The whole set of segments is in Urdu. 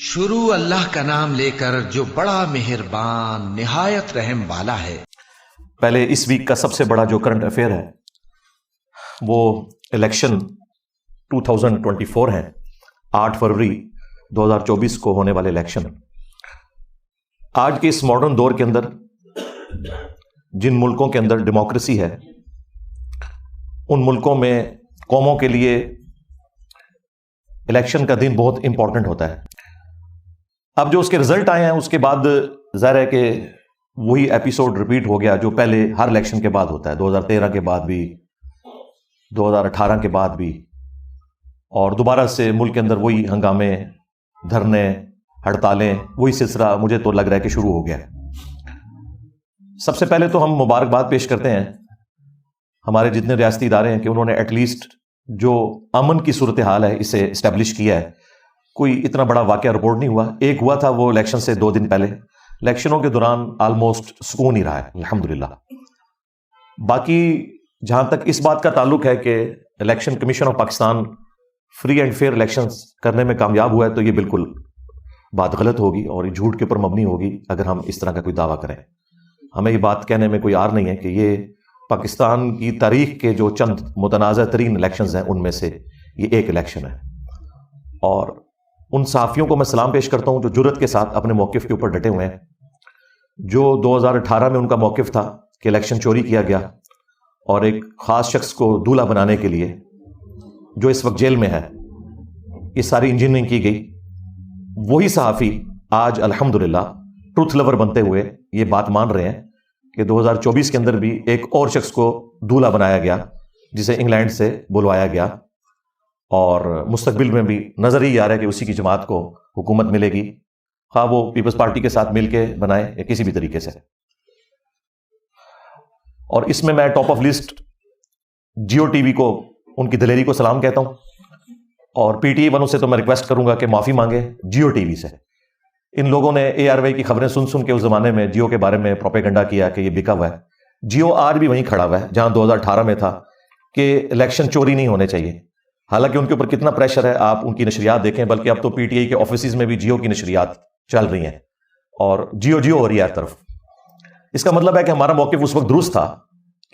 شروع اللہ کا نام لے کر جو بڑا مہربان نہایت رحم والا ہے۔ پہلے اس ویک کا سب سے بڑا جو کرنٹ افیئر ہے وہ الیکشن 2024 ہے، 8 فروری 2024 کو ہونے والے الیکشن۔ آج کے اس ماڈرن دور کے اندر جن ملکوں کے اندر ڈیموکریسی ہے، ان ملکوں میں قوموں کے لیے الیکشن کا دن بہت امپورٹنٹ ہوتا ہے۔ اب جو اس کے رزلٹ آئے ہیں اس کے بعد ظاہر ہے کہ وہی ایپیسوڈ ریپیٹ ہو گیا جو پہلے ہر الیکشن کے بعد ہوتا ہے، 2013 کے بعد بھی، 2018 کے بعد بھی، اور دوبارہ سے ملک کے اندر وہی ہنگامے، دھرنے، ہڑتالیں، وہی سلسلہ مجھے تو لگ رہا ہے کہ شروع ہو گیا ہے۔ سب سے پہلے تو ہم مبارکباد پیش کرتے ہیں ہمارے جتنے ریاستی ادارے ہیں کہ انہوں نے ایٹ لیسٹ جو امن کی صورتحال ہے اسے اسٹیبلش کیا ہے۔ کوئی اتنا بڑا واقعہ رپورٹ نہیں ہوا، ایک ہوا تھا وہ الیکشن سے 2 دن پہلے، الیکشنوں کے دوران آلموسٹ سکون ہی رہا ہے الحمدللہ۔ باقی جہاں تک اس بات کا تعلق ہے کہ election commission of Pakistan free and fair elections کرنے میں کامیاب ہوا ہے، تو یہ بالکل بات غلط ہوگی اور یہ جھوٹ کے اوپر مبنی ہوگی اگر ہم اس طرح کا کوئی دعویٰ کریں۔ ہمیں یہ بات کہنے میں کوئی عار نہیں ہے کہ یہ پاکستان کی تاریخ کے جو چند متنازع ترین الیکشنز ہیں ان میں سے یہ ایک الیکشن ہے، اور ان صحافیوں کو میں سلام پیش کرتا ہوں جو جرأت کے ساتھ اپنے موقف کے اوپر ڈٹے ہوئے ہیں۔ جو 2018 میں ان کا موقف تھا کہ الیکشن چوری کیا گیا اور ایک خاص شخص کو دولہا بنانے کے لیے جو اس وقت جیل میں ہے یہ ساری انجینئرنگ کی گئی، وہی صحافی آج الحمدللہ ٹروتھ لور بنتے ہوئے یہ بات مان رہے ہیں کہ 2024 کے اندر بھی ایک اور شخص کو دولہا بنایا گیا جسے انگلینڈ سے بلوایا گیا، اور مستقبل میں بھی نظر ہی آ رہا ہے کہ اسی کی جماعت کو حکومت ملے گی، خواہ وہ پیپلز پارٹی کے ساتھ مل کے بنائے یا کسی بھی طریقے سے۔ اور اس میں top of list Geo T V کو ان کی دلیری کو سلام کہتا ہوں، اور پی ٹی آئی والوں سے تو میں ریکویسٹ کروں گا کہ معافی مانگے جیو ٹی وی سے۔ ان لوگوں نے اے آر وائی کی خبریں سن کے اس زمانے میں جیو کے بارے میں پروپیگنڈا کیا کہ یہ بکا ہوا ہے۔ جیو آج بھی وہیں کھڑا ہوا ہے جہاں 2018 میں تھا کہ الیکشن چوری نہیں ہونے چاہیے، حالانکہ ان کے اوپر کتنا پریشر ہے آپ ان کی نشریات دیکھیں، بلکہ اب تو پی ٹی آئی کے آفیسز میں بھی جیو کی نشریات چل رہی ہیں اور جیو ہو رہی ہے ہر طرف۔ اس کا مطلب ہے کہ ہمارا موقف اس وقت درست تھا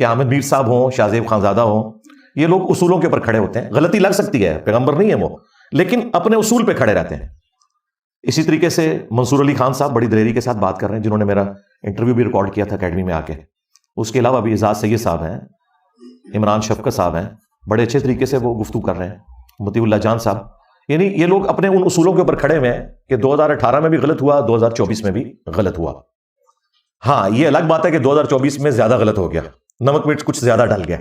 کہ حامد میر صاحب ہوں، شاہ زیب خانزادہ ہوں، یہ لوگ اصولوں کے اوپر کھڑے ہوتے ہیں۔ غلطی لگ سکتی ہے، پیغمبر نہیں ہے وہ، لیکن اپنے اصول پہ کھڑے رہتے ہیں۔ اسی طریقے سے منصور علی خان صاحب بڑی دلیری کے ساتھ بات کر رہے ہیں، جنہوں نے میرا انٹرویو بھی ریکارڈ کیا تھا اکیڈمی میں آ کے۔ اس کے علاوہ بھی اعزاز سید صاحب ہیں، عمران شفقت صاحب ہیں، بڑے اچھے طریقے سے وہ گفتگو کر رہے ہیں، مطیع اللہ جان صاحب۔ یعنی یہ لوگ اپنے ان اصولوں کے اوپر کھڑے ہوئے ہیں کہ 2018 میں بھی غلط ہوا، 2024 میں بھی غلط ہوا۔ ہاں یہ الگ بات ہے کہ 2024 میں زیادہ غلط ہو گیا، نمک مرچ کچھ زیادہ ڈل گیا،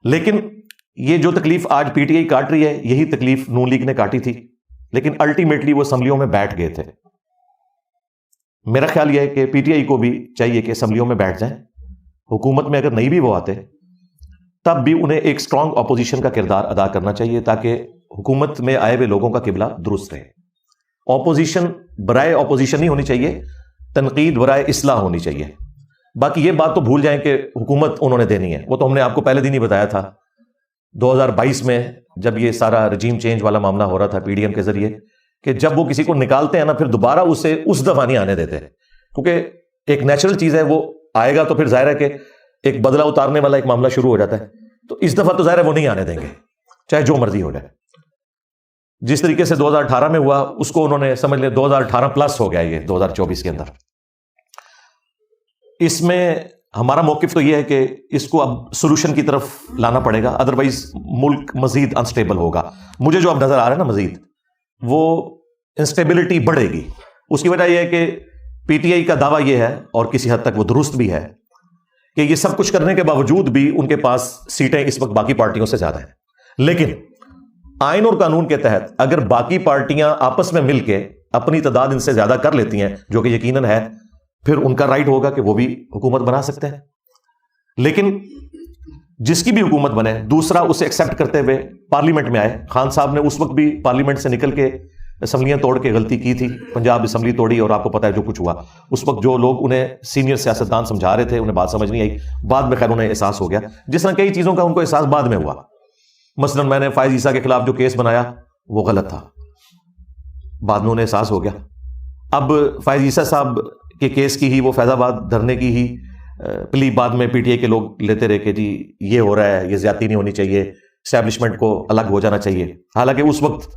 لیکن یہ جو تکلیف آج پی ٹی آئی کاٹ رہی ہے یہی تکلیف نون لیگ نے کاٹی تھی، لیکن الٹیمیٹلی وہ اسمبلیوں میں بیٹھ گئے تھے۔ میرا خیال یہ ہے کہ پی ٹی آئی کو بھی چاہیے کہ اسمبلیوں میں بیٹھ جائیں، حکومت میں اگر نہیں بھی وہ آتے تب بھی انہیں ایک اسٹرانگ اپوزیشن کا کردار ادا کرنا چاہیے تاکہ حکومت میں آئے ہوئے لوگوں کا قبلہ درست رہے۔ اپوزیشن برائے اپوزیشن نہیں ہونی چاہیے، تنقید برائے اصلاح ہونی چاہیے۔ باقی یہ بات تو بھول جائیں کہ حکومت انہوں نے دینی ہے، وہ تو ہم نے آپ کو پہلے دن ہی بتایا تھا 2022 میں جب یہ سارا رجیم چینج والا معاملہ ہو رہا تھا پی ڈی ایم کے ذریعے، کہ جب وہ کسی کو نکالتے ہیں نا پھر دوبارہ اسے اس دفعہ نہیں آنے دیتے، کیونکہ ایک نیچرل چیز ہے، وہ آئے گا تو پھر ظاہر ہے کہ ایک بدلہ اتارنے والا ایک معاملہ شروع ہو جاتا ہے، تو اس دفعہ تو ظاہر ہے وہ نہیں آنے دیں گے چاہے جو مرضی ہو جائے۔ جس طریقے سے 2018 میں ہوا اس کو انہوں نے سمجھ لیا 2018 پلس ہو گیا یہ 2024 کے اندر۔ اس میں ہمارا موقف تو یہ ہے کہ اس کو اب سولوشن کی طرف لانا پڑے گا، ادروائز ملک مزید انسٹیبل ہوگا۔ مجھے جو اب نظر آ رہا ہے نا مزید وہ انسٹیبلٹی بڑھے گی۔ اس کی وجہ یہ ہے کہ پی ٹی آئی کا دعویٰ یہ ہے، اور کسی حد تک وہ درست بھی ہے، کہ یہ سب کچھ کرنے کے باوجود بھی ان کے پاس سیٹیں اس وقت باقی پارٹیوں سے زیادہ ہیں، لیکن آئین اور قانون کے تحت اگر باقی پارٹیاں آپس میں مل کے اپنی تعداد ان سے زیادہ کر لیتی ہیں، جو کہ یقیناً ہے، پھر ان کا رائٹ ہوگا کہ وہ بھی حکومت بنا سکتے ہیں۔ لیکن جس کی بھی حکومت بنے دوسرا اسے ایکسیپٹ کرتے ہوئے پارلیمنٹ میں آئے۔ خان صاحب نے اس وقت بھی پارلیمنٹ سے نکل کے اسمبلیاں توڑ کے غلطی کی تھی، پنجاب اسمبلی توڑی، اور آپ کو پتا ہے جو کچھ ہوا اس وقت۔ جو لوگ انہیں سینئر سیاستدان سمجھا رہے تھے انہیں بات سمجھ نہیں آئی، بعد میں خیر انہیں احساس ہو گیا، جس طرح کئی چیزوں کا ان کو احساس بعد میں ہوا۔ مثلا میں نے فائز عیسیٰ کے خلاف جو کیس بنایا وہ غلط تھا، بعد میں انہیں احساس ہو گیا. اب فائز عیسیٰ صاحب کے کیس کی ہی وہ فیض آباد دھرنے کی ہی پلی بعد میں پی ٹی آئی کے لوگ لیتے رہے کہ جی یہ ہو رہا ہے, یہ زیادتی نہیں ہونی چاہیے, اسٹیبلشمنٹ کو الگ ہو جانا چاہیے. حالانکہ اس وقت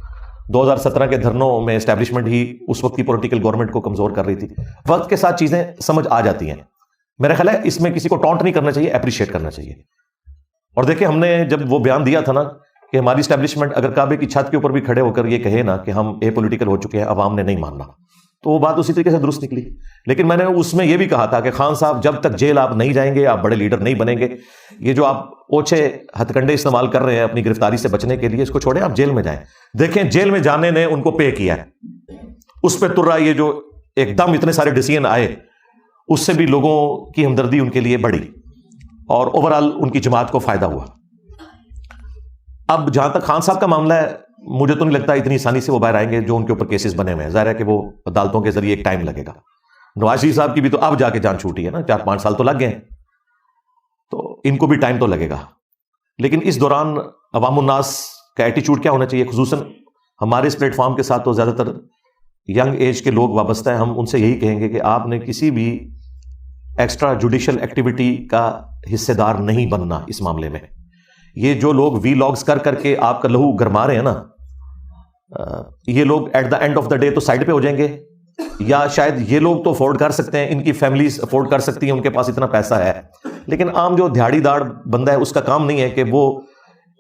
2017 کے دھرنوں میں اسٹیبلشمنٹ ہی اس وقت کی پولیٹیکل گورنمنٹ کو کمزور کر رہی تھی. وقت کے ساتھ چیزیں سمجھ آ جاتی ہیں. میرا خیال ہے اس میں کسی کو ٹونٹ نہیں کرنا چاہیے, اپریشیٹ کرنا چاہیے. اور دیکھیں ہم نے جب وہ بیان دیا تھا نا کہ ہماری اسٹیبلشمنٹ اگر کعبے کی چھت کے اوپر بھی کھڑے ہو کر یہ کہے نا کہ ہم اے پولیٹیکل ہو چکے ہیں, عوام نے نہیں ماننا, تو وہ بات اسی طریقے سے درست نکلی. لیکن میں نے اس میں یہ بھی کہا تھا کہ خان صاحب جب تک جیل آپ نہیں جائیں گے آپ بڑے لیڈر نہیں بنیں گے. یہ جو آپ اوچھے ہتھ کنڈے استعمال کر رہے ہیں اپنی گرفتاری سے بچنے کے لیے, اس کو چھوڑیں, آپ جیل میں جائیں. دیکھیں جیل میں جانے نے ان کو پے کیا ہے, اس پہ تر رہا. یہ جو ایک دم اتنے سارے ڈیسیژن آئے اس سے بھی لوگوں کی ہمدردی ان کے لیے بڑھی اور اوورآل ان کی جماعت کو فائدہ ہوا. اب جہاں تک خان صاحب کا معاملہ ہے, مجھے تو نہیں لگتا اتنی آسانی سے وہ باہر آئیں گے جو ان کے اوپر کیسز بنے ہوئے ہیں. ظاہر ہے کہ وہ عدالتوں کے ذریعے ایک ٹائم لگے گا. نواز شریف صاحب کی بھی تو اب جا کے جان چھوٹی ہے نا, 4-5 سال تو لگ گئے ہیں, تو ان کو بھی ٹائم تو لگے گا. لیکن اس دوران عوام الناس کا ایٹیچیوڈ کیا ہونا چاہیے؟ خصوصاً ہمارے اس پلیٹ فارم کے ساتھ تو زیادہ تر ینگ ایج کے لوگ وابستہ ہیں. ہم ان سے یہی کہیں گے کہ آپ نے کسی بھی ایکسٹرا جوڈیشل ایکٹیویٹی کا حصے دار نہیں بننا اس معاملے میں. یہ جو لوگ وی لاگز کر کر کے آپ کا لہو گرما رہے ہیں نا, یہ لوگ at the end of the day تو سائڈ پہ ہو جائیں گے, یا شاید یہ لوگ تو افورڈ کر سکتے ہیں, ان کی فیملیز افورڈ کر سکتی ہیں, ان کے پاس اتنا پیسہ ہے. لیکن عام جو دھاڑی داڑ بندہ ہے اس کا کام نہیں ہے کہ وہ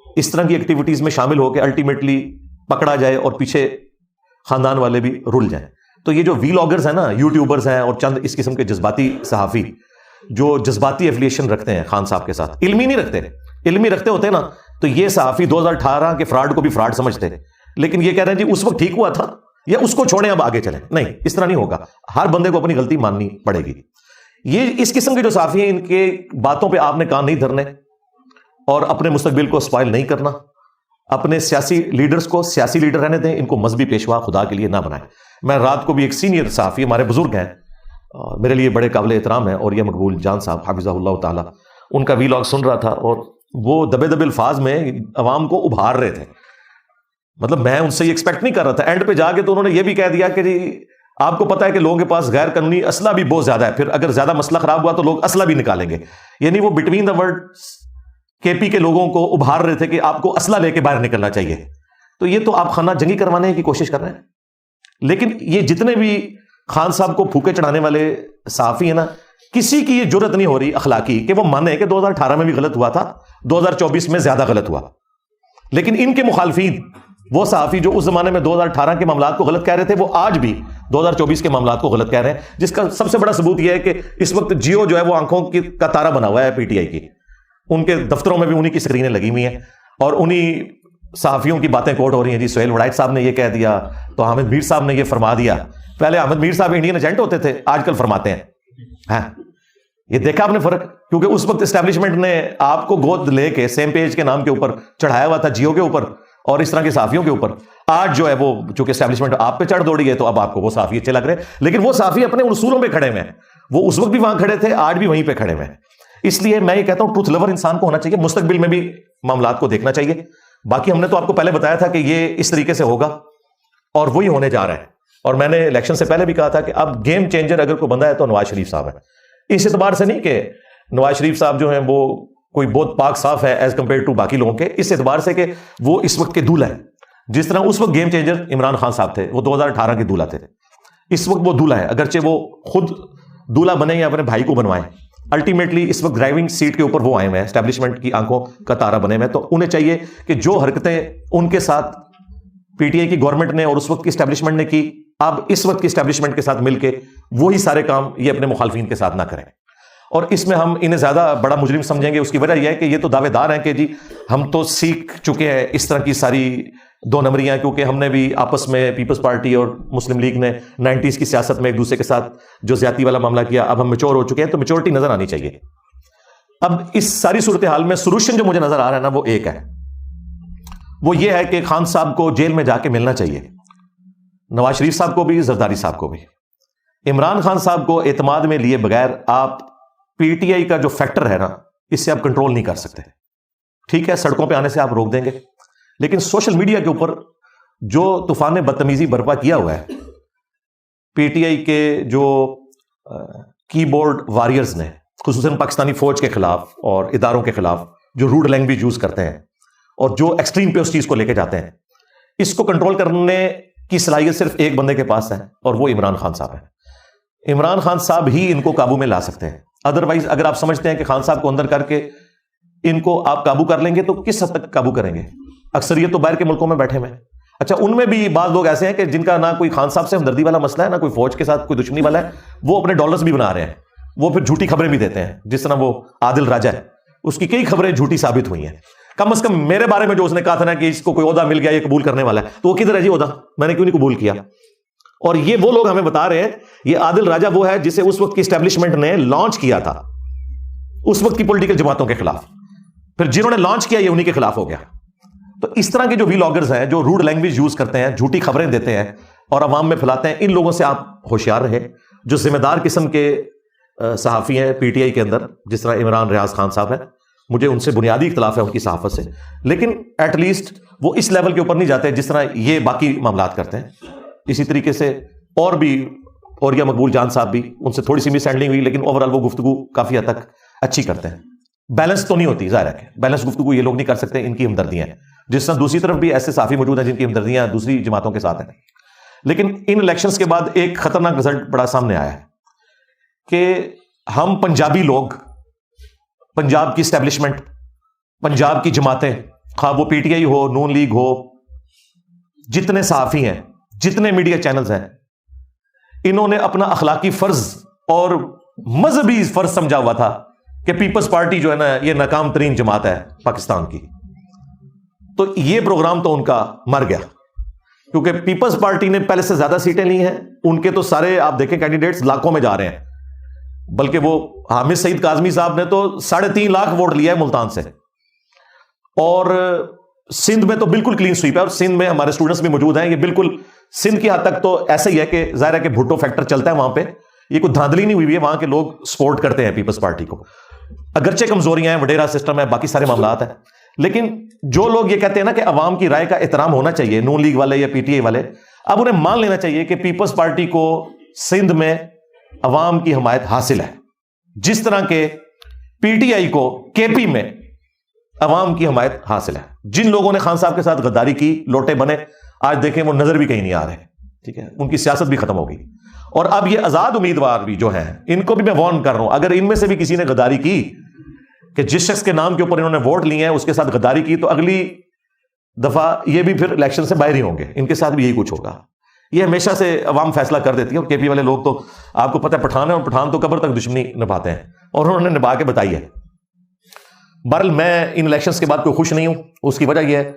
اس طرح کی ایکٹیویٹیز میں شامل ہو کے الٹیمیٹلی پکڑا جائے اور پیچھے خاندان والے بھی رل جائیں. تو یہ جو وی لاگرز ہیں نا, یوٹیوبرز ہیں اور چند اس قسم کے جذباتی صحافی جو جذباتی ایفیلیشن رکھتے ہیں خان صاحب کے ساتھ, علمی نہیں رکھتے. علمی رکھتے ہوتے نا تو یہ صحافی 2018 کے فراڈ کو بھی فراڈ سمجھتے, لیکن یہ کہہ رہے ہیں جی اس وقت ٹھیک ہوا تھا, یا اس کو چھوڑیں اب آگے چلیں. نہیں, اس طرح نہیں ہوگا. ہر بندے کو اپنی غلطی ماننی پڑے گی. یہ اس قسم کے جو صحافی ہیں ان کے باتوں پہ آپ نے کان نہیں دھرنے اور اپنے مستقبل کو اسپائل نہیں کرنا. اپنے سیاسی لیڈرز کو سیاسی لیڈر رہنے دیں, ان کو مذہبی پیشوا خدا کے لیے نہ بنائیں. میں رات کو بھی ایک سینئر صحافی, ہمارے بزرگ ہیں, میرے لیے بڑے قابل احترام ہیں, اور یہ مقبول جان صاحب حافظہ اللہ تعالی, ان کا وی لاگ سن رہا تھا اور وہ دبے دبے الفاظ میں عوام کو ابھار رہے تھے. مطلب میں ان سے یہ ایکسپیکٹ نہیں کر رہا تھا. اینڈ پہ جا کے تو انہوں نے یہ بھی کہہ دیا کہ جی آپ کو پتا ہے کہ لوگوں کے پاس غیر قانونی اسلحہ بھی بہت زیادہ ہے, پھر اگر زیادہ مسئلہ خراب ہوا تو لوگ اسلحہ بھی نکالیں گے. یعنی وہ بٹوین دا ورڈ کے پی کے لوگوں کو ابھار رہے تھے کہ آپ کو اسلحہ لے کے باہر نکلنا چاہیے. تو یہ تو آپ خانہ جنگی کروانے کی کوشش کر رہے ہیں. لیکن یہ جتنے بھی خان صاحب کو پھوکے چڑھانے والے صحافی ہیں نا, کسی کی یہ جرت نہیں ہو رہی اخلاقی کہ وہ مانے کہ 2018 میں بھی غلط ہوا تھا, 2024 میں زیادہ غلط ہوا. لیکن ان کے مخالفین, وہ صحافی جو اس زمانے میں 2018 کے معاملات کو غلط کہہ رہے تھے, وہ آج بھی 2024 کے معاملات کو غلط کہہ رہے ہیں. جس کا سب سے بڑا ثبوت یہ ہے کہ اس وقت جیو جو ہے وہ آنکھوں کا تارا بنا ہوا ہے پی ٹی آئی کی. ان کے دفتروں میں بھی انہی کی اسکرینیں لگی ہوئی ہیں اور انہی صحافیوں کی باتیں کوٹ ہو رہی ہیں. جی سہیل وڑائچ صاحب نے یہ کہہ دیا, تو حامد میر صاحب نے یہ فرما دیا. پہلے حامد میر صاحب انڈین ایجنٹ ہوتے تھے, آج کل فرماتے ہیں. ہاں, یہ دیکھا آپ نے فرق؟ کیونکہ اس وقت اسٹیبلشمنٹ نے آپ کو گود لے کے سیم پیج کے نام کے اوپر چڑھایا ہوا تھا, جیو کے اوپر اور اس طرح کے صحافیوں کے اوپر. آج جو ہے وہ چونکہ اسٹیبلشمنٹ آپ پہ چڑھ دوڑی ہے تو اب آپ کو وہ صحافی اچھے لگ رہے ہیں. لیکن وہ صحافی اپنے اصولوں پہ کھڑے ہوئے ہیں. وہ اس وقت بھی وہاں کھڑے تھے, آج بھی وہیں پہ کھڑے ہوئے ہیں. اس لیے میں یہ کہتا ہوں ٹروتھ لور انسان کو ہونا چاہیے, مستقبل میں بھی معاملات کو دیکھنا چاہیے. باقی ہم نے تو آپ کو پہلے بتایا تھا کہ یہ اس طریقے سے ہوگا اور وہی ہونے جا رہا ہے. اور میں نے الیکشن سے پہلے بھی کہا تھا کہ اب گیم چینجر اگر کوئی بندہ ہے تو نواز شریف صاحب ہے. اس اعتبار سے نہیں کہ نواز شریف صاحب جو ہیں وہ کوئی بہت پاک صاف ہے ایز کمپیئر ٹو باقی لوگوں کے, اس اعتبار سے کہ وہ اس وقت کے دولہا ہیں. جس طرح اس وقت گیم چینجر عمران خان صاحب تھے, وہ 2018 کے دولہا تھے, اس وقت وہ دولہا ہے. اگرچہ وہ خود دولہا بنے یا اپنے بھائی کو بنوائیں, الٹیمیٹلی اس وقت ڈرائیونگ سیٹ کے اوپر وہ آئے ہوئے ہیں, اسٹیبلشمنٹ کی آنکھوں کا تارا بنے ہوئے ہیں. تو انہیں چاہیے کہ جو حرکتیں ان کے ساتھ پی ٹی آئی کی گورنمنٹ نے اور اس وقت کی اسٹیبلشمنٹ نے کی, اب اس وقت کی اسٹیبلشمنٹ کے ساتھ مل کے وہی سارے کام یہ اپنے مخالفین کے ساتھ نہ کریں. اور اس میں ہم انہیں زیادہ بڑا مجرم سمجھیں گے. اس کی وجہ یہ ہے کہ یہ تو دعوے دار ہیں کہ جی ہم تو سیکھ چکے ہیں اس طرح کی ساری دو نمبریاں, کیونکہ ہم نے بھی آپس میں پیپلز پارٹی اور مسلم لیگ نے 90s کی سیاست میں ایک دوسرے کے ساتھ جو زیادتی والا معاملہ کیا, اب ہم میچور ہو چکے ہیں, تو میچورٹی نظر آنی چاہیے. اب اس ساری صورتحال میں سولوشن جو مجھے نظر آ رہا ہے نا وہ ایک ہے, وہ یہ ہے کہ خان صاحب کو جیل میں جا کے ملنا چاہیے, نواز شریف صاحب کو بھی, زرداری صاحب کو بھی. عمران خان صاحب کو اعتماد میں لیے بغیر آپ پی ٹی آئی کا جو فیکٹر ہے نا, اس سے آپ کنٹرول نہیں کر سکتے. ٹھیک ہے, سڑکوں پہ آنے سے آپ روک دیں گے, لیکن سوشل میڈیا کے اوپر جو طوفان بدتمیزی برپا کیا ہوا ہے پی ٹی آئی کے جو کی بورڈ واریئرز نے، خصوصاً پاکستانی فوج کے خلاف اور اداروں کے خلاف جو روڈ لینگویج یوز کرتے ہیں اور جو ایکسٹریم پہ اس چیز کو لے کے جاتے ہیں، اس کو کنٹرول کرنے کی صلاحیت صرف ایک بندے کے پاس ہے اور وہ عمران خان صاحب ہیں۔ عمران خان صاحب ہی ان کو قابو میں لا سکتے ہیں، ادروائز اگر آپ سمجھتے ہیں کہ خان صاحب کو اندر کر کے ان کو آپ قابو کر لیں گے تو کس حد تک قابو کریں گے؟ اکثریت تو باہر کے ملکوں میں بیٹھے ہوئے ہیں۔ اچھا، ان میں بھی بعض لوگ ایسے ہیں کہ جن کا نہ کوئی خان صاحب سے ہمدردی والا مسئلہ ہے، نہ کوئی فوج کے ساتھ کوئی دشمنی والا ہے، وہ اپنے ڈالرز بھی بنا رہے ہیں، وہ پھر جھوٹی خبریں بھی دیتے ہیں، جس طرح وہ عادل راجہ ہے، اس کی کئی خبریں جھوٹی ثابت ہوئی ہیں۔ کم از کم میرے بارے میں جو اس نے کہا تھا نا کہ اس کو کوئی عہدہ مل گیا، یہ قبول کرنے والا ہے، تو وہ کدھر ہے جی عہدہ؟ میں نے کیوں نہیں قبول کیا؟ اور یہ وہ لوگ ہمیں بتا رہے ہیں، یہ عادل راجہ وہ ہے جسے اس وقت کی اسٹیبلشمنٹ نے لانچ کیا تھا اس وقت کی پولیٹیکل جماعتوں کے خلاف، پھر جنہوں نے لانچ کیا یہ انہی کے خلاف ہو گیا۔ تو اس طرح کے جو ویلاگرز ہیں، جو روڈ لینگویج یوز کرتے ہیں، جھوٹی خبریں دیتے ہیں اور عوام میں پھیلاتے ہیں، ان لوگوں سے آپ ہوشیار رہے۔ جو ذمہ دار قسم کے صحافی ہیں پی ٹی آئی کے اندر، جس طرح عمران ریاض خان صاحب ہیں، مجھے ان سے بنیادی اختلاف ہے ان کی صحافت سے، لیکن ایٹ لیسٹ وہ اس لیول کے اوپر نہیں جاتے جس طرح یہ باقی معاملات کرتے ہیں۔ اسی طریقے سے اور بھی اوریا مقبول جان صاحب بھی، ان سے تھوڑی سی مس ہینڈلنگ ہوئی، لیکن اوورآل وہ گفتگو کافی حد تک اچھی کرتے ہیں۔ بیلنس تو نہیں ہوتی، ظاہر ہے کہ بیلنس گفتگو یہ لوگ نہیں کر سکتے، ان کی ہمدردیاں ہیں، جس طرح دوسری طرف بھی ایسے صحافی موجود ہیں جن کی ہمدردیاں دوسری جماعتوں کے ساتھ ہیں۔ لیکن ان الیکشنز کے بعد ایک خطرناک رزلٹ بڑا سامنے آیا ہے کہ ہم پنجابی لوگ، پنجاب کی اسٹیبلشمنٹ، پنجاب کی جماعتیں، خواہ وہ P T I who, known league ہو، جتنے صحافی ہیں، جتنے میڈیا چینلز ہیں، انہوں نے اپنا اخلاقی فرض اور مذہبی فرض سمجھا ہوا تھا کہ پیپلز پارٹی جو ہے نا یہ ناکام ترین جماعت ہے پاکستان کی۔ تو یہ پروگرام تو ان کا مر گیا، کیونکہ پیپلز پارٹی نے پہلے سے زیادہ سیٹیں لی ہیں، ان کے تو سارے آپ دیکھیں کینڈیڈیٹس لاکھوں میں جا رہے ہیں، بلکہ وہ حامد سعید کاظمی صاحب نے تو 3.5 لاکھ ووٹ لیا ہے ملتان سے، اور سندھ میں تو بالکل کلین سویپ ہے، اور سندھ میں ہمارے اسٹوڈنٹس بھی موجود ہیں، یہ بالکل سندھ کی حد تک تو ایسا ہی ہے کہ ظاہر ہے کہ بھٹو فیکٹر چلتا ہے وہاں پہ، یہ کوئی دھاندلی نہیں ہوئی ہے، وہاں کے لوگ سپورٹ کرتے ہیں پیپلز پارٹی کو، اگرچہ کمزوریاں ہیں، وڈیرا سسٹم ہے، باقی سارے معاملات ہیں، لیکن جو لوگ یہ کہتے ہیں نا کہ عوام کی رائے کا احترام ہونا چاہیے، نون لیگ والے یا پی ٹی آئی والے، اب انہیں مان لینا چاہیے کہ پیپلز پارٹی کو سندھ میں عوام کی حمایت حاصل ہے، جس طرح کہ پی ٹی آئی کو کے پی میں عوام کی حمایت حاصل ہے۔ جن لوگوں نے خان صاحب کے ساتھ غداری کی، لوٹے بنے، آج دیکھیں وہ نظر بھی کہیں نہیں آ رہے، ٹھیک ہے، ان کی سیاست بھی ختم ہو گئی۔ اور اب یہ آزاد امیدوار بھی جو ہیں، ان کو بھی میں وارن کر رہا ہوں، اگر ان میں سے بھی کسی نے غداری کی کہ جس شخص کے نام کے اوپر انہوں نے ووٹ لیے ہیں اس کے ساتھ غداری کی، تو اگلی دفعہ یہ بھی پھر الیکشن سے باہر ہی ہوں گے، ان کے ساتھ بھی یہی کچھ ہوگا۔ یہ ہمیشہ سے عوام فیصلہ کر دیتی ہے، اور کے پی والے لوگ تو آپ کو پتہ ہے پٹھان ہے، اور پٹھان تو قبر تک دشمنی نبھاتے ہیں، اور انہوں نے نبھا کے بتائی ہے۔ بہرحال میں ان الیکشنز کے بعد کوئی خوش نہیں ہوں، اس کی وجہ یہ ہے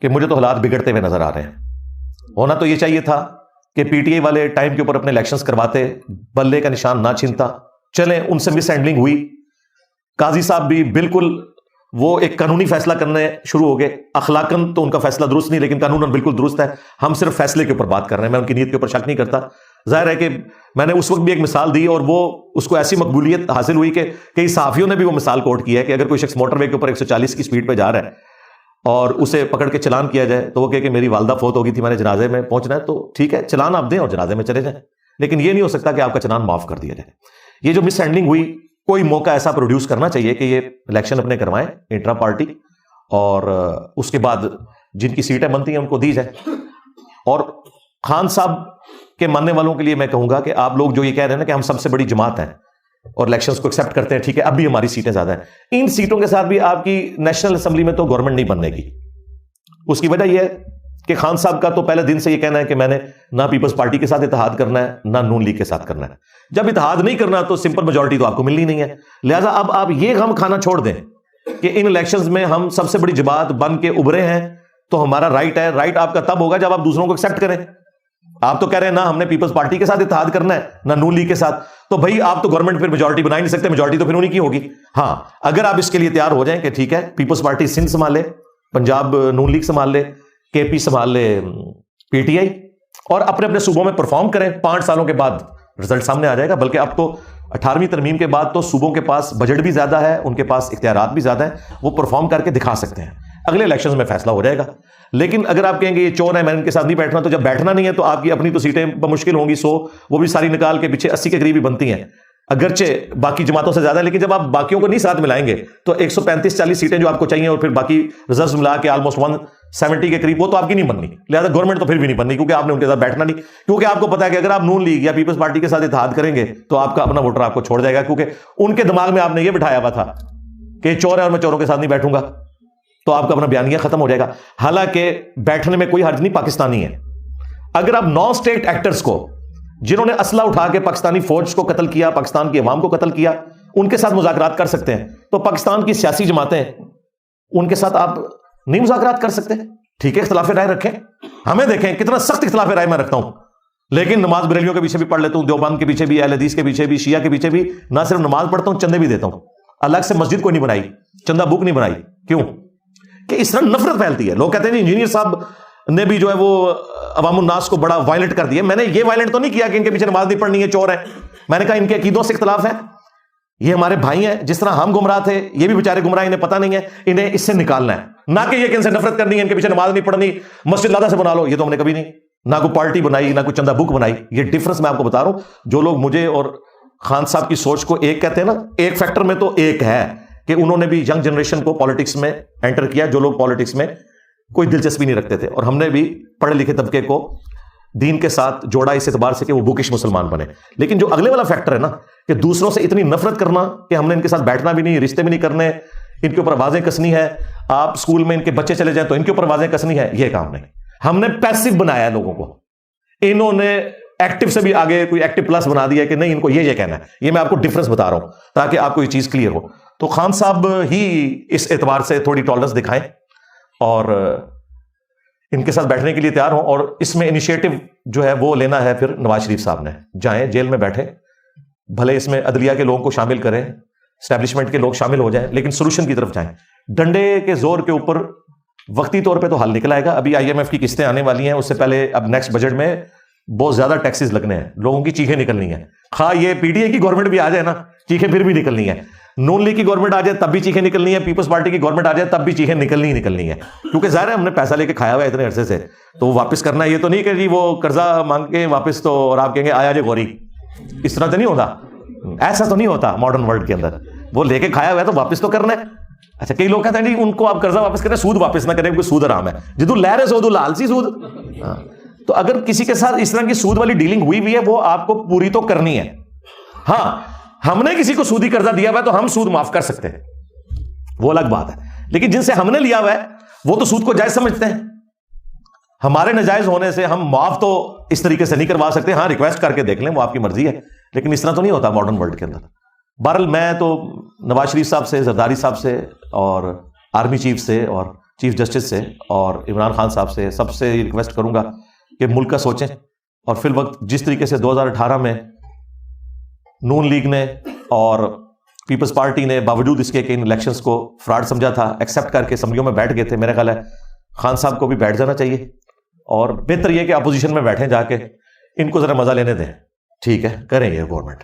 کہ مجھے تو حالات بگڑتے ہوئے نظر آ رہے ہیں۔ ہونا تو یہ چاہیے تھا کہ پی ٹی آئی والے ٹائم کے اوپر اپنے الیکشنز کرواتے، بلے کا نشان نہ چھینتا، چلیں ان سے مس ہینڈلنگ ہوئی، قاضی صاحب بھی بالکل وہ ایک قانونی فیصلہ کرنے شروع ہو گئے، اخلاقاً تو ان کا فیصلہ درست نہیں، لیکن قانوناً بالکل درست ہے، ہم صرف فیصلے کے اوپر بات کر رہے ہیں، میں ان کی نیت کے اوپر شک نہیں کرتا۔ ظاہر ہے کہ میں نے اس وقت بھی ایک مثال دی، اور وہ اس کو ایسی مقبولیت حاصل ہوئی کہ کئی صحافیوں نے بھی وہ مثال کوٹ کی ہے کہ اگر کوئی شخص موٹر وے کے اوپر 140 کی سپیڈ پہ جا رہا ہے اور اسے پکڑ کے چلان کیا جائے، تو وہ کہے کہ میری والدہ فوت ہو گئی تھی، میں نے جنازے میں پہنچنا ہے، تو ٹھیک ہے چلان آپ دیں اور جنازے میں چلے جائیں، لیکن یہ نہیں ہو سکتا کہ آپ کا چلان معاف کر دیا جائے۔ یہ جو مس ہینڈلنگ ہوئی، کوئی موقع ایسا پروڈیوس کرنا چاہیے کہ یہ الیکشن اپنے کروائیں انٹرا پارٹی، اور اس کے بعد جن کی سیٹیں بنتی ہیں ان کو دی جائے۔ اور خان صاحب کے ماننے والوں کے لیے میں کہوں گا کہ آپ لوگ جو یہ کہہ رہے ہیں نا کہ ہم سب سے بڑی جماعت ہیں اور الیکشنز کو ایکسیپٹ کرتے ہیں، ٹھیک ہے، اب بھی ہماری سیٹیں زیادہ ہیں، ان سیٹوں کے ساتھ بھی آپ کی نیشنل اسمبلی میں تو گورنمنٹ نہیں بننے کی۔ اس کی وجہ یہ ہے کہ خان صاحب کا تو پہلے دن سے یہ کہنا ہے کہ میں نے نہ پیپلز پارٹی کے ساتھ اتحاد کرنا ہے، نہ نون لیگ کے ساتھ کرنا ہے۔ جب اتحاد نہیں کرنا تو سمپل میجورٹی تو آپ کو ملنی نہیں ہے، لہٰذا اب آپ یہ غم کھانا چھوڑ دیں کہ ان الیکشنز میں ہم سب سے بڑی جماعت بن کے ابھرے ہیں تو ہمارا رائٹ ہے۔ رائٹ آپ کا تب ہوگا جب آپ دوسروں کو ایکسیپٹ کریں۔ آپ تو کہہ رہے ہیں نہ ہم نے پیپلز پارٹی کے ساتھ اتحاد کرنا ہے نہ نون لیگ کے ساتھ، تو بھائی آپ تو گورنمنٹ پھر میجورٹی بنا ہی نہیں سکتے، میجورٹی تو پھر انہیں کی ہوگی۔ ہاں اگر آپ اس کے لیے تیار ہو جائیں کہ ٹھیک ہے پیپلز پارٹی سندھ سنبھال لے، پنجاب نون لیگ سنبھال لے، کے پی سنبھال لے پی ٹی آئی، اور اپنے اپنے صوبوں میں پرفارم کریں، 5 سالوں کے بعد رزلٹ سامنے آ جائے گا۔ بلکہ اب تو 18ویں ترمیم کے بعد تو صوبوں کے پاس بجٹ بھی زیادہ ہے، ان کے پاس اختیارات بھی زیادہ ہیں، وہ پرفارم کر کے دکھا سکتے ہیں۔ اگلے الیکشنز میں فیصلہ ہو جائے گا. لیکن اگر آپ کہیں گے یہ چور ہے میں ان کے ساتھ نہیں بیٹھنا, تو جب بیٹھنا نہیں ہے تو آپ کی اپنی تو سیٹیں بمشکل ہوں گی 100, وہ بھی ساری نکال کے پیچھے 80 کے قریب ہی بنتی ہیں, اگرچہ باقی جماعتوں سے زیادہ ہے, لیکن جب آپ باقیوں کو نہیں ساتھ ملائیں گے تو 135-40 سیٹیں جو آپ کو چاہیے اور پھر باقی ریزروز ملا کے آلموسٹ 170 کے قریب, وہ تو آپ کی نہیں بننی. لہٰذا گورنمنٹ تو پھر بھی نہیں بننی, کیونکہ آپ نے ان کے ساتھ بیٹھنا نہیں, کیونکہ آپ کو پتا ہے کہ اگر آپ نون لیگ یا پیپلز پارٹی کے ساتھ اتحاد کریں گے تو آپ کا اپنا ووٹر آپ کو چھوڑ جائے گا, کیونکہ ان کے دماغ میں آپ نے یہ بٹھایا ہوا تھا کہ چور ہے اور میں چوروں کے ساتھ نہیں بیٹھوں گا, تو آپ کا اپنا بیانیہ ختم ہو جائے گا. حالانکہ بیٹھنے میں کوئی حرج نہیں, پاکستانی ہے. اگر آپ نان اسٹیٹ ایکٹرز کو, جنہوں نے اسلحہ اٹھا کے پاکستانی فوج کو قتل کیا, پاکستان کی عوام کو قتل کیا, ان کے ساتھ مذاکرات کر سکتے ہیں, تو پاکستان کی سیاسی جماعتیں ان کے ساتھ آپ نہیں مذاکرات کر سکتے. ٹھیک ہے, اختلاف رائے رکھیں, ہمیں دیکھیں کتنا سخت اختلاف رائے میں رکھتا ہوں, لیکن نماز بریلیوں کے پیچھے بھی پڑھ لیتا ہوں, دیوبند کے پیچھے بھی, اہل حدیث کے پیچھے بھی, شیعہ کے پیچھے بھی, نہ صرف نماز پڑھتا ہوں, چندے بھی دیتا ہوں. الگ سے مسجد کوئی نہیں بنائی, چندہ بک نہیں بنائی. کیوں؟ کہ اس طرح نفرت پھیلتی ہے. لوگ کہتے ہیں انجینئر صاحب نے بھی جو ہے وہ عوام الناس کو بڑا وائلنٹ کر دیا. میں نے یہ وائلنٹ تو نہیں کیا کہ ان کے پیچھے نماز نہیں پڑھنی ہے, چور ہے. میں نے کہا ان کے عقیدوں سے اختلاف ہے, یہ ہمارے بھائی ہیں, جس طرح ہم گمراہ تھے یہ بھی بیچارے گمراہ, انہیں پتہ نہیں ہے, انہیں اس سے نکالنا ہے, نہ کہ یہ کہ ان سے نفرت کرنی ہے, ان کے پیچھے نماز نہیں پڑھنی, مسجد لادہ سے بنا لو. یہ تو ہم نے کبھی نہیں, نہ کوئی پارٹی بنائی, نہ کوئی چندہ بک بنائی. یہ ڈفرنس میں آپ کو بتا رہا ہوں. جو لوگ مجھے اور خان صاحب کی سوچ کو ایک کہتے ہیں نا, ایک فیکٹر میں تو ایک ہے کہ انہوں نے بھی ینگ جنریشن کو پالیٹکس میں انٹر کیا, جو لوگ پالیٹکس میں کوئی دلچسپی نہیں رکھتے تھے, اور ہم نے بھی پڑھے لکھے طبقے کو دین کے ساتھ جوڑا اس اعتبار سے کہ وہ بکش مسلمان بنے. لیکن جو اگلے والا فیکٹر ہے نا, کہ دوسروں سے اتنی نفرت کرنا کہ ہم نے ان کے ساتھ بیٹھنا بھی نہیں, رشتے بھی نہیں کرنے, ان کے اوپر آوازیں کسنی ہے, آپ اسکول میں ان کے بچے چلے جائیں تو ان کے اوپر آوازیں کسنی ہے, یہ کام نہیں. ہم نے پیسو بنایا ہے لوگوں کو, انہوں نے ایکٹیو سے بھی آگے کوئی ایکٹیو پلس بنا دیا کہ نہیں ان کو یہ کہنا ہے. یہ میں آپ کو ڈفرنس بتا رہا ہوں تاکہ آپ کو یہ چیز کلیئر ہو. تو خان صاحب ہی اس اعتبار سے تھوڑی ٹالرنس دکھائیں اور ان کے ساتھ بیٹھنے کے لیے تیار ہوں, اور اس میں انیشیٹو جو ہے وہ لینا ہے پھر نواز شریف صاحب نے. جائیں جیل میں بیٹھیں, بھلے اس میں عدلیہ کے لوگوں کو شامل کریں, اسٹیبلشمنٹ کے لوگ شامل ہو جائیں, لیکن سولوشن کی طرف جائیں. ڈنڈے کے زور کے اوپر وقتی طور پہ تو حل نکل آئے گا. ابھی IMF کی قسطیں آنے والی ہیں, اس سے پہلے اب نیکسٹ بجٹ میں بہت زیادہ ٹیکسز لگنے ہیں, لوگوں کی چیخیں نکلنی ہیں. خواہ یہ PTI کی گورنمنٹ بھی آ جائے نا, چیخیں پھر بھی نکلنی ہے. نون لیگ کی گورنمنٹ آ جائے تب بھی چیخیں نکلنی ہے, پیپلز پارٹی کی گورنمنٹ آ جائے تب بھی چیخیں نکلنی ہے, کیونکہ ظاہر ہے ہم نے پیسہ لے کے کھایا ہوا ہے اتنے عرصے سے, تو وہ واپس کرنا ہے. یہ تو نہیں کہ جی وہ قرضہ مانگ کے واپس تو اور آپ کہیں گے آیا جے گوری, اس طرح تو نہیں ہوتا, ایسا تو نہیں ہوتا ماڈرن ورلڈ کے اندر. وہ لے کے کھایا ہوا ہے تو واپس تو کرنا ہے. اچھا, کئی لوگ کہتے ہیں ان کو آپ قرضہ واپس کریں, سود واپس نہ کریں, کیونکہ سود حرام ہے. جدو لہر سود لالسی سود. تو اگر کسی کے ساتھ اس طرح کی سود والی ڈیلنگ ہوئی ہے, وہ آپ کو پوری تو کرنی ہے. ہاں, ہم نے کسی کو سودی قرضہ دیا ہوا ہے تو ہم سود معاف کر سکتے ہیں, وہ الگ بات ہے. لیکن جن سے ہم نے لیا ہوا ہے وہ تو سود کو جائز سمجھتے ہیں. ہمارے ناجائز ہونے سے ہم معاف تو اس طریقے سے نہیں کروا سکتے. ہاں, ریکویسٹ کر کے دیکھ لیں, وہ آپ کی مرضی ہے, لیکن اس طرح تو نہیں ہوتا ماڈرن ورلڈ کے اندر. بہرحال میں تو نواز شریف صاحب سے, زرداری صاحب سے, اور آرمی چیف سے, اور چیف جسٹس سے, اور عمران خان صاحب سے, سب سے ریکویسٹ کروں گا کہ ملک کا سوچیں. اور فی الوقت جس طریقے سے 2018 میں نون لیگ نے اور پیپلز پارٹی نے باوجود اس کے کہ ان الیکشنز کو فراڈ سمجھا تھا, ایکسیپٹ کر کے اسمبلیوں میں بیٹھ گئے تھے, میرا خیال ہے خان صاحب کو بھی بیٹھ جانا چاہیے, اور بہتر یہ کہ اپوزیشن میں بیٹھیں جا کے, ان کو ذرا مزہ لینے دیں. ٹھیک ہے, کریں گے گورنمنٹ.